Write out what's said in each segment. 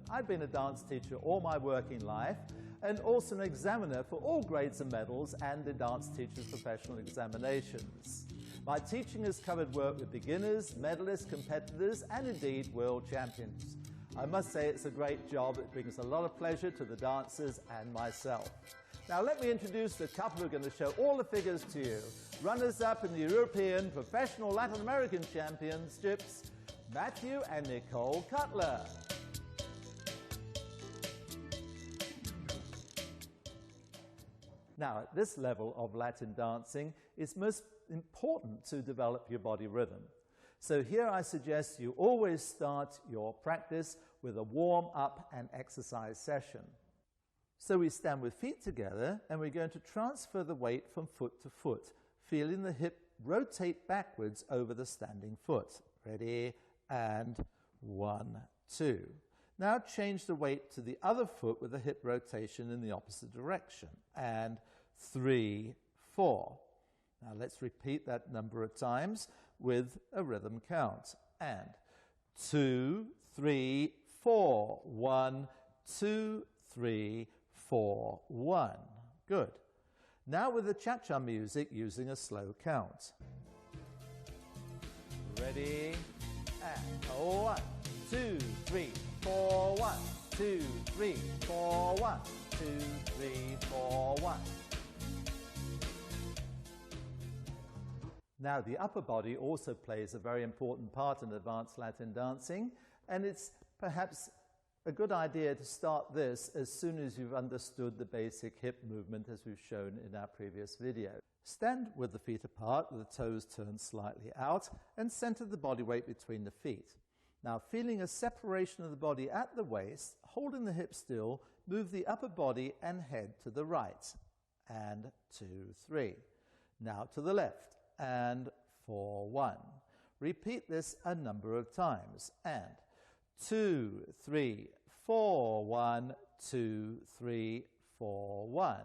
I've been a dance teacher all my working life and also an examiner for all grades and medals and the dance teacher's professional examinations. My teaching has covered work with beginners, medalists, competitors, and indeed world champions. I must say it's a great job. It brings a lot of pleasure to the dancers and myself. Now let me introduce the couple who are going to show all the figures to you. Runners-up in the European Professional Latin American Championships, Matthew and Nicole Cutler. Now, at this level of Latin dancing, it's most important to develop your body rhythm. So here I suggest you always start your practice with a warm-up and exercise session. So we stand with feet together and we're going to transfer the weight from foot to foot, feeling the hip rotate backwards over the standing foot. Ready? And 1, 2. Now change the weight to the other foot with the hip rotation in the opposite direction. And 3, 4. Now let's repeat that number of times with a rhythm count. And 2, 3, 4. 1, 2, 3, 4, 1. Good. Now with the cha-cha music using a slow count. Ready? And 1, 2, 3, 4, 1, 2, 3, 4, 1, 2, 3, 4, 1. Now the upper body also plays a very important part in advanced Latin dancing, and it's perhaps a good idea to start this as soon as you've understood the basic hip movement as we've shown in our previous video. Stand with the feet apart, with the toes turned slightly out, and center the body weight between the feet. Now, feeling a separation of the body at the waist, holding the hips still, move the upper body and head to the right. And 2, 3. Now to the left. And 4, 1. Repeat this a number of times. And 2, 3, 4, 1, 2, 3, 4, 1.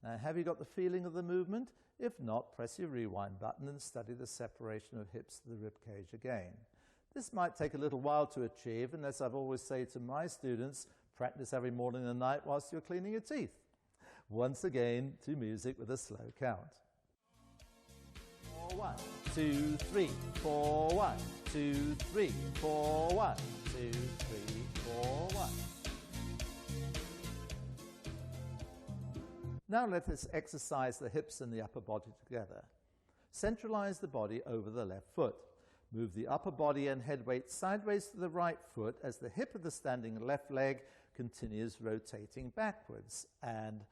Now, have you got the feeling of the movement? If not, press your rewind button and study the separation of hips to the rib cage again. This might take a little while to achieve, and as I've always said to my students, practice every morning and night whilst you're cleaning your teeth. Once again, to music with a slow count. 4, 1, 2, 3, 4, 1, 2, 3, 4, 1, 2, 3, 4, 1. Now let us exercise the hips and the upper body together. Centralize the body over the left foot. Move the upper body and head weight sideways to the right foot as the hip of the standing left leg continues rotating backwards. And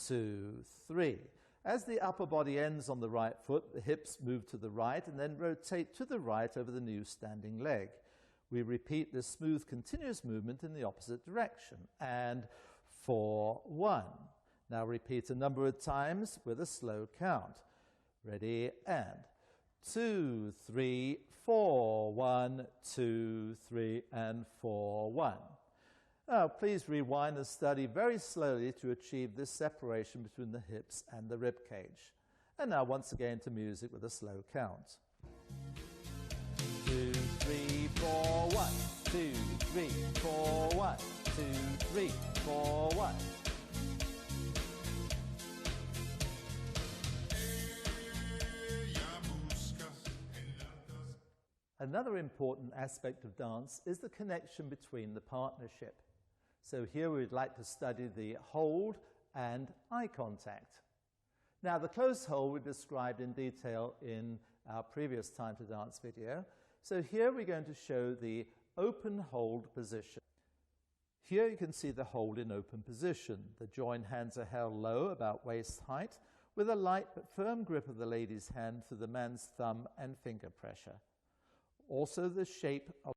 2, 3. As the upper body ends on the right foot, the hips move to the right and then rotate to the right over the new standing leg. We repeat this smooth, continuous movement in the opposite direction. And 4, 1. Now repeat a number of times with a slow count. Ready? And 2, 3, 4, 1, 2, 3, and 4, 1. Now, please rewind and study very slowly to achieve this separation between the hips and the rib cage. And now, once again, to music with a slow count. 2, 3, 4, 1, 2, 3, 4, 1, 2, 3, 4, 1. Another important aspect of dance is the connection between the partnership. So here we'd like to study the hold and eye contact. Now the close hold we described in detail in our previous Time to Dance video. So here we're going to show the open hold position. Here you can see the hold in open position. The joined hands are held low, about waist height, with a light but firm grip of the lady's hand through the man's thumb and finger pressure. Also the shape of